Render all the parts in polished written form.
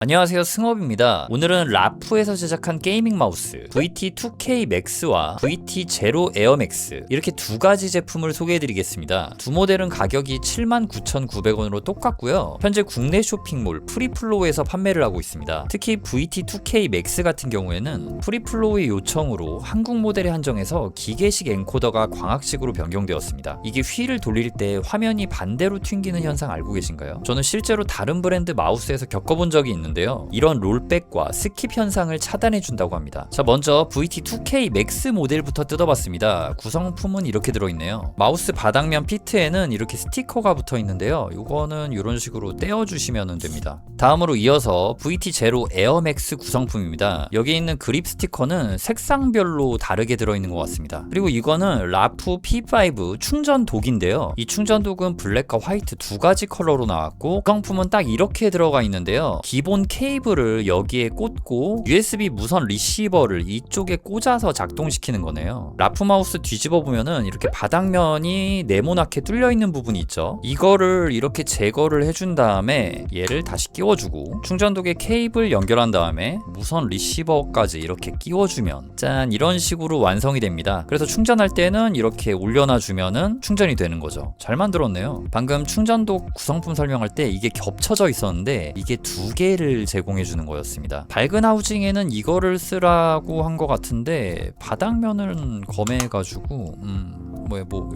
안녕하세요, 승업입니다. 오늘은 라프에서 제작한 게이밍 마우스 VT2K Max와 VT0 에어 맥스 이렇게 두 가지 제품을 소개해드리겠습니다. 두 모델은 가격이 79,900원으로 똑같고요. 현재 국내 쇼핑몰 프리플로우에서 판매를 하고 있습니다. 특히 VT2K Max 같은 경우에는 프리플로우의 요청으로 한국 모델에 한정해서 기계식 엔코더가 광학식으로 변경되었습니다. 이게 휠을 돌릴 때 화면이 반대로 튕기는 현상 알고 계신가요? 저는 실제로 다른 브랜드 마우스에서 겪어본 적이 있는데요. 이런 롤백과 스킵 현상을 차단해 준다고 합니다. 자, 먼저 VT2K Max 모델부터 뜯어봤습니다. 구성품은 이렇게 들어있네요. 마우스 바닥면 피트에는 이렇게 스티커가 붙어 있는데요. 이거는 이런 식으로 떼어주시면 됩니다. 다음으로 이어서 VT0 에어 맥스 구성품입니다. 여기 있는 그립 스티커는 색상별로 다르게 들어있는 것 같습니다. 그리고 이거는 라프 P5 충전 독인데요. 이 충전 독은 블랙과 화이트 두 가지 컬러로 나왔고 구성품은 딱 이렇게 들어가 있는데요. 기본 케이블을 여기에 꽂고 USB 무선 리시버를 이쪽에 꽂아서 작동시키는 거네요. 라프 마우스 뒤집어 보면은 이렇게 바닥면이 네모나게 뚫려 있는 부분이 있죠. 이거를 이렇게 제거를 해준 다음에 얘를 다시 끼워주고 충전독에 케이블 연결한 다음에 무선 리시버까지 이렇게 끼워주면 짠, 이런 식으로 완성이 됩니다. 그래서 충전할 때는 이렇게 올려놔 주면은 충전이 되는 거죠. 잘 만들었네요. 방금 충전독 구성품 설명할 때 이게 겹쳐져 있었는데 이게 두 개를 제공해 주는 거였습니다. 밝은 하우징에는 이거를 쓰라고 한 것 같은데 바닥면은 검해가지고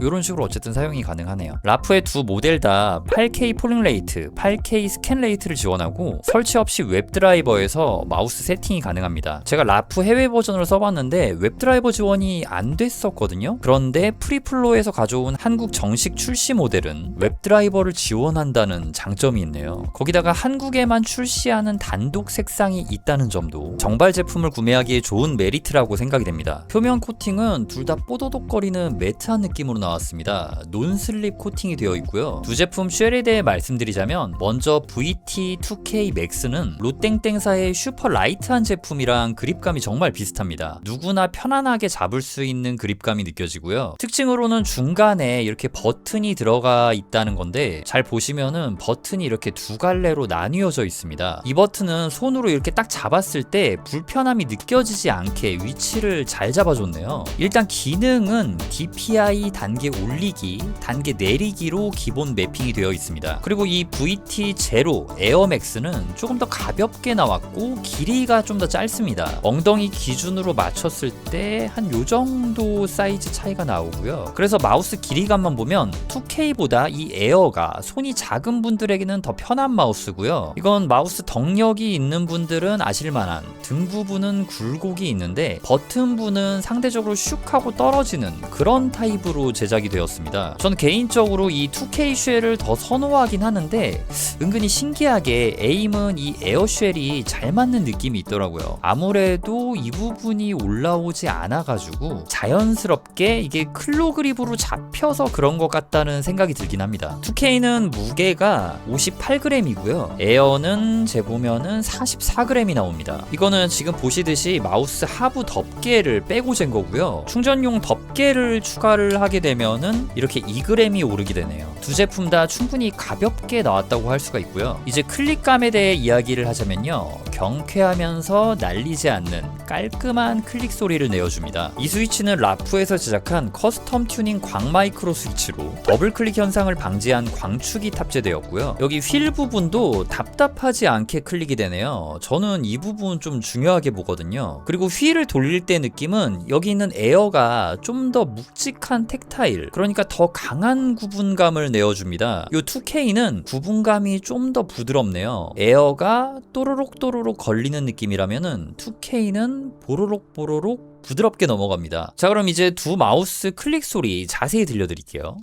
이런 식으로 어쨌든 사용이 가능하네요. 라프의 두 모델 다 8K 폴링 레이트, 8K 스캔 레이트를 지원하고 설치 없이 웹드라이버에서 마우스 세팅이 가능합니다. 제가 라프 해외 버전을 써봤는데 웹드라이버 지원이 안 됐었거든요. 그런데 프리플로에서 가져온 한국 정식 출시 모델은 웹드라이버를 지원한다는 장점이 있네요. 거기다가 한국에만 출시하는 단독 색상이 있다는 점도 정발 제품을 구매하기에 좋은 메리트라고 생각이 됩니다. 표면 코팅은 둘 다 뽀도독거리는 매트한 느낌으로 나왔습니다. 논슬립 코팅이 되어 있고요. 두 제품 쉘에 대해 말씀드리자면 먼저 VT2K Max는 롯땡땡사의 슈퍼 라이트한 제품이랑 그립감이 정말 비슷합니다. 누구나 편안하게 잡을 수 있는 그립감이 느껴지고요. 특징으로는 중간에 이렇게 버튼이 들어가 있다는 건데 잘 보시면은 버튼이 이렇게 두 갈래로 나뉘어져 있습니다. 이 버튼은 손으로 이렇게 딱 잡았을 때 불편함이 느껴지지 않게 위치를 잘 잡아줬네요. 일단 기능은 DPI 단계 올리기, 단계 내리기로 기본 매핑이 되어 있습니다. 그리고 이 VT0 에어 맥스는 조금 더 가볍게 나왔고 길이가 좀 더 짧습니다. 엉덩이 기준으로 맞췄을 때 한 요 정도 사이즈 차이가 나오고요. 그래서 마우스 길이감만 보면 2K보다 이 에어가 손이 작은 분들에게는 더 편한 마우스고요. 이건 마우스 덕력이 있는 분들은 아실만한 등 부분은 굴곡이 있는데 버튼 부는 상대적으로 슉 하고 떨어지는 그런 타입으로 제작이 되었습니다. 전 개인적으로 이 2K 쉘을 더 선호하긴 하는데 은근히 신기하게 에임은 이 에어 쉘이 잘 맞는 느낌이 있더라고요. 아무래도 이 부분이 올라오지 않아가지고 자연스럽게 이게 클로 그립으로 잡혀서 그런 것 같다는 생각이 들긴 합니다. 2K는 무게가 58g이고요. 에어는 재보면은 44g이 나옵니다. 이거는 지금 보시듯이 마우스 하부 덮개를 빼고 잰 거고요. 충전용 덮개를 추가를 하게 되면은 이렇게 2g이 오르게 되네요. 두 제품 다 충분히 가볍게 나왔다고 할 수가 있고요. 이제 클릭감에 대해 이야기를 하자면요. 경쾌하면서 날리지 않는 깔끔한 클릭 소리를 내어줍니다. 이 스위치는 라프에서 제작한 커스텀 튜닝 광 마이크로 스위치로 더블 클릭 현상을 방지한 광축이 탑재되었고요. 여기 휠 부분도 답답하지 않게 클릭이 되네요. 저는 이 부분 좀 중요하게 보거든요. 그리고 휠을 돌릴 때 느낌은 여기 있는 에어가 좀 더 묵직한 텍타일, 그러니까 더 강한 구분감을 내어줍니다. 이 2K는 구분감이 좀 더 부드럽네요. 에어가 또로록 또로록 걸리는 느낌이라면은 2K는 보로록 보로록 부드럽게 넘어갑니다. 자, 그럼 이제 두 마우스 클릭 소리 자세히 들려드릴게요.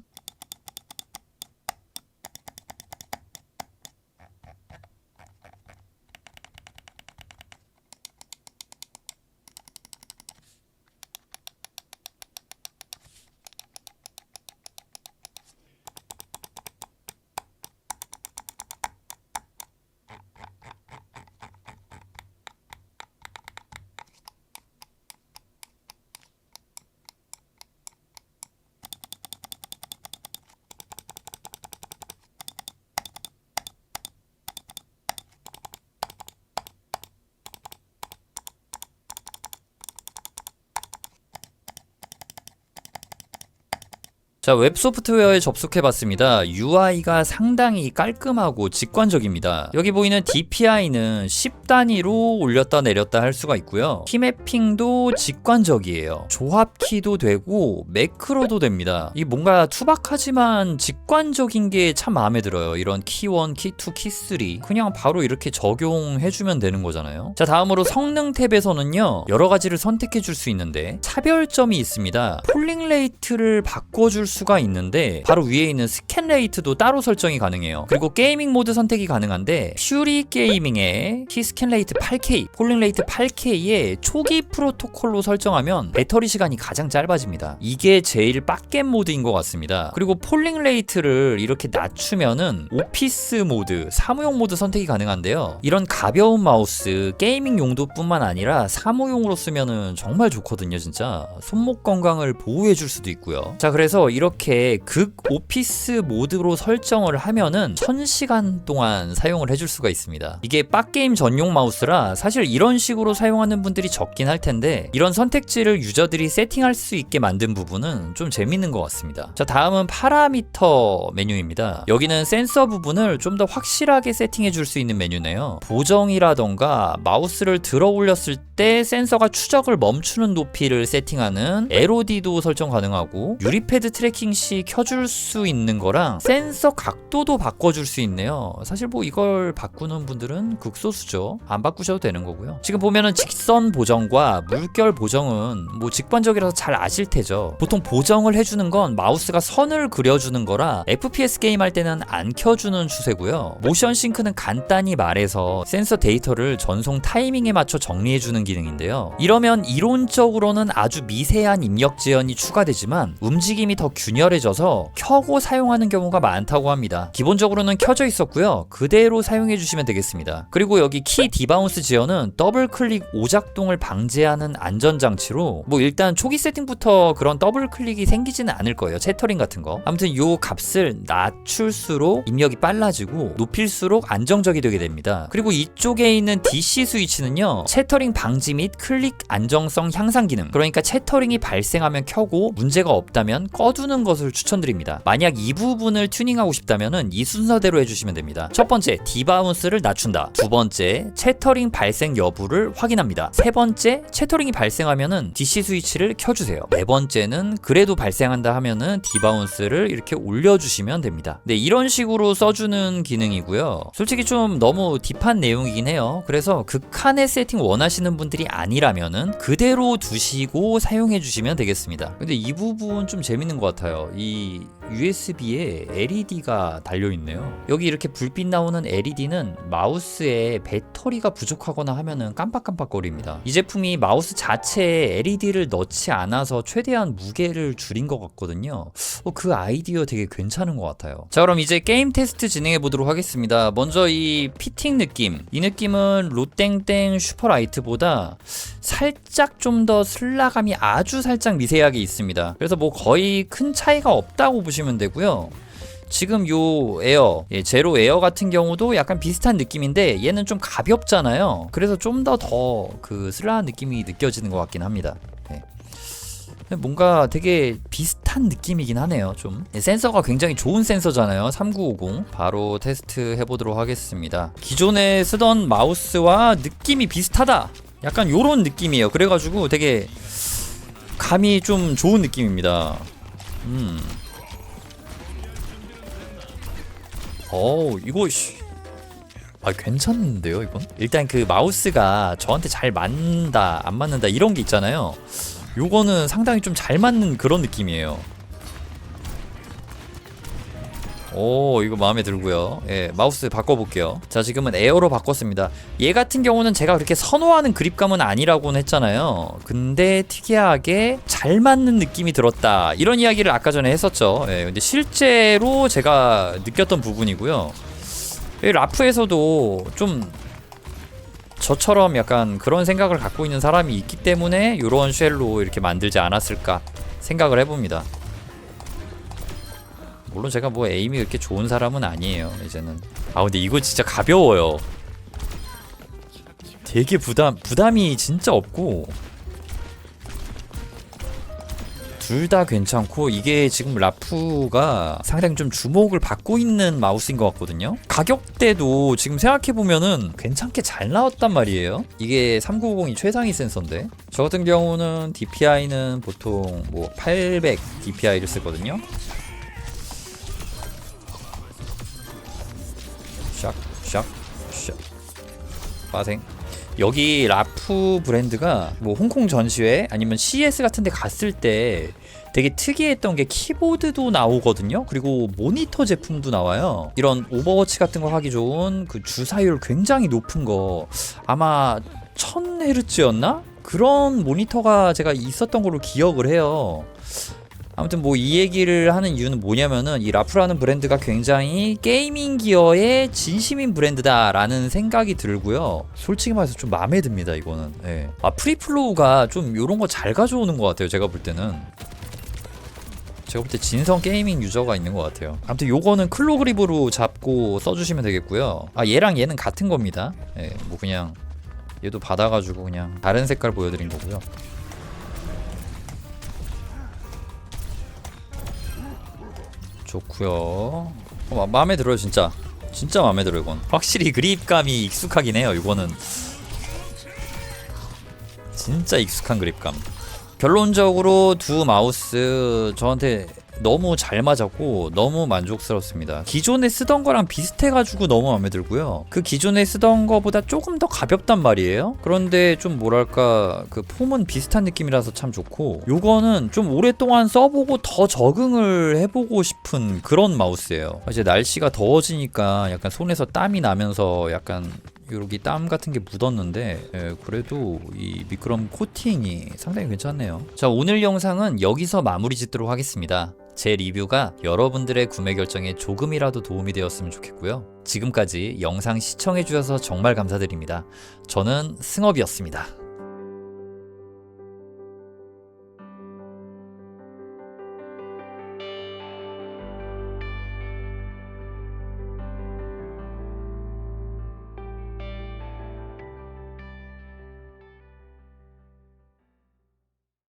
자, 웹 소프트웨어에 접속해봤습니다. UI가 상당히 깔끔하고 직관적입니다. 여기 보이는 DPI는 10단위로 올렸다 내렸다 할 수가 있고요. 키 매핑도 직관적이에요. 조합 키도 되고 매크로도 됩니다. 이 뭔가 투박하지만 직관적인 게 참 마음에 들어요. 이런 키 1, 키 2, 키 3 그냥 바로 이렇게 적용해주면 되는 거잖아요. 자, 다음으로 성능 탭에서는요, 여러 가지를 선택해 줄 수 있는데 차별점이 있습니다. 폴링 레이트를 바꿔줄 수가 있는데 바로 위에 있는 스캔 레이트도 따로 설정이 가능해요. 그리고 게이밍 모드 선택이 가능한데 퓨리 게이밍의 키 스캔 레이트 8K, 폴링 레이트 8K에 초기 프로토콜로 설정하면 배터리 시간이 가장 짧아집니다. 이게 제일 빡겜 모드인 것 같습니다. 그리고 폴링 레이트를 이렇게 낮추면은 오피스 모드, 사무용 모드 선택이 가능한데요. 이런 가벼운 마우스 게이밍 용도뿐만 아니라 사무용으로 쓰면은 정말 좋거든요. 진짜 손목 건강을 보호해 줄 수도 있고요. 자, 그래서 이렇게 극 오피스 모드로 설정을 하면은 1000시간 동안 사용을 해줄 수가 있습니다. 이게 빡게임 전용 마우스라 사실 이런 식으로 사용하는 분들이 적긴 할 텐데 이런 선택지를 유저들이 세팅할 수 있게 만든 부분은 좀 재밌는 것 같습니다. 자, 다음은 파라미터 메뉴입니다. 여기는 센서 부분을 좀 더 확실하게 세팅해 줄 수 있는 메뉴네요. 보정이라던가 마우스를 들어 올렸을 때 센서가 추적을 멈추는 높이를 세팅하는 LOD도 설정 가능하고 유리패드 트래킹 시 켜줄 수 있는 거랑 센서 각도도 바꿔줄 수 있네요. 사실 뭐 이걸 바꾸는 분들은 극소수죠. 안 바꾸셔도 되는 거고요. 지금 보면은 직선 보정과 물결 보정은 뭐 직관적이라서 잘 아실 테죠. 보통 보정을 해주는 건 마우스가 선을 그려주는 거라 FPS 게임 할 때는 안 켜주는 추세고요. 모션 싱크는 간단히 말해서 센서 데이터를 전송 타이밍에 맞춰 정리해주는 기능인데요. 이러면 이론적으로는 아주 미세한 입력 지연이 추가되지만 움직임이 더 균열해져서 켜고 사용하는 경우가 많다고 합니다. 기본적으로는 켜져 있었고요. 그대로 사용해 주시면 되겠습니다. 그리고 여기 키 디바운스 지연은 더블 클릭 오작동을 방지하는 안전장치로 뭐 일단 초기 세팅부터 그런 더블 클릭이 생기지는 않을 거예요. 채터링 같은 거. 아무튼 요 값을 낮출수록 입력이 빨라지고 높일수록 안정적이 되게 됩니다. 그리고 이쪽에 있는 DC 스위치는요, 채터링 방지 및 클릭 안정성 향상 기능, 그러니까 채터링이 발생하면 켜고 문제가 없다면 꺼두는 것을 추천드립니다. 만약 이 부분을 튜닝하고 싶다면 이 순서대로 해주시면 됩니다. 첫 번째, 디바운스를 낮춘다. 두 번째, 채터링 발생 여부를 확인합니다. 세 번째, 채터링이 발생하면은 DC 스위치를 켜주세요. 네 번째는 그래도 발생한다 하면은 디바운스를 이렇게 올려주시면 됩니다. 네, 이런 식으로 써주는 기능이고요. 솔직히 좀 너무 딥한 내용이긴 해요. 그래서 극한의 세팅 원하시는 분들이 아니라면은 그대로 두시고 사용해 주시면 되겠습니다. 근데 이 부분 좀 재밌는 것 같아요. 이 USB에 LED가 달려있네요. 여기 이렇게 불빛 나오는 LED는 마우스에 배터리가 부족하거나 하면은 깜빡깜빡거립니다. 이 제품이 마우스 자체에 LED를 넣지 않아서 최대한 무게를 줄인 것 같거든요. 그 아이디어 되게 괜찮은 것 같아요. 자, 그럼 이제 게임 테스트 진행해 보도록 하겠습니다. 먼저 이 피팅 느낌, 이 느낌은 롯땡땡 슈퍼라이트보다 살짝 좀 더 슬라감이 아주 살짝 미세하게 있습니다. 그래서 뭐 거의 큰 차이가 없다고 보시면 되고요. 지금 요 에어, 제로 에어 같은 경우도 약간 비슷한 느낌인데 얘는 좀 가볍잖아요. 그래서 좀 더 그 슬라한 느낌이 느껴지는 것 같긴 합니다. 뭔가 되게 비슷한 느낌이긴 하네요. 좀 센서가 굉장히 좋은 센서잖아요. 3950 바로 테스트 해보도록 하겠습니다. 기존에 쓰던 마우스와 느낌이 비슷하다, 약간 요런 느낌이에요. 그래가지고 되게 감이 좀 좋은 느낌입니다. 이거 괜찮은데요 이건? 일단 그 마우스가 저한테 잘 맞는다 안 맞는다 이런 게 있잖아요. 요거는 상당히 좀 잘 맞는 그런 느낌이에요. 이거 마음에 들고요. 마우스 바꿔볼게요. 자, 지금은 에어로 바꿨습니다. 얘 같은 경우는 제가 그렇게 선호하는 그립감은 아니라고는 했잖아요. 근데 특이하게 잘 맞는 느낌이 들었다, 이런 이야기를 아까 전에 했었죠. 근데 실제로 제가 느꼈던 부분이고요. 라프에서도 좀 저처럼 약간 그런 생각을 갖고 있는 사람이 있기 때문에 이런 쉘로 이렇게 만들지 않았을까 생각을 해봅니다. 물론 제가 뭐 에임이 그렇게 좋은 사람은 아니에요 이제는. 근데 이거 진짜 가벼워요. 되게 부담이 진짜 없고 둘 다 괜찮고 이게 지금 라프가 상당히 좀 주목을 받고 있는 마우스인 것 같거든요. 가격대도 지금 생각해보면은 괜찮게 잘 나왔단 말이에요. 이게 3950이 최상위 센서인데 저 같은 경우는 DPI는 보통 뭐 800 DPI를 쓰거든요. 샥 빠생. 여기 라프 브랜드가 뭐 홍콩 전시회 아니면 CES 같은 데 갔을 때 되게 특이했던 게 키보드도 나오거든요. 그리고 모니터 제품도 나와요. 이런 오버워치 같은 거 하기 좋은 그 주사율 굉장히 높은 거 아마 1000Hz였나? 그런 모니터가 제가 있었던 걸로 기억을 해요. 아무튼 뭐 이 얘기를 하는 이유는 뭐냐면은 이 라프라는 브랜드가 굉장히 게이밍 기어의 진심인 브랜드다라는 생각이 들고요. 솔직히 말해서 좀 마음에 듭니다 이거는. 네. 프리플로우가 좀 요런 거 잘 가져오는 것 같아요. 제가 볼 때는. 제가 볼 때 진성 게이밍 유저가 있는 것 같아요. 아무튼 요거는 클로 그립으로 잡고 써주시면 되겠고요. 얘랑 얘는 같은 겁니다. 네, 뭐 그냥 얘도 받아가지고 그냥 다른 색깔 보여드린 거고요. 좋고요. 마음에 들어요 진짜. 진짜 마음에 들어요 이건. 확실히 그립감이 익숙하긴 해요. 이거는 진짜 익숙한 그립감. 결론적으로 두 마우스 저한테 너무 잘 맞았고 너무 만족스럽습니다. 기존에 쓰던 거랑 비슷해가지고 너무 마음에 들고요. 그 기존에 쓰던 거보다 조금 더 가볍단 말이에요. 그런데 좀 뭐랄까 그 폼은 비슷한 느낌이라서 참 좋고 요거는 좀 오랫동안 써보고 더 적응을 해보고 싶은 그런 마우스예요. 이제 날씨가 더워지니까 약간 손에서 땀이 나면서 약간 여기 땀 같은 게 묻었는데 그래도 이 미끄럼 코팅이 상당히 괜찮네요. 자, 오늘 영상은 여기서 마무리 짓도록 하겠습니다. 제 리뷰가 여러분들의 구매 결정에 조금이라도 도움이 되었으면 좋겠고요. 지금까지 영상 시청해주셔서 정말 감사드립니다. 저는 승업이었습니다.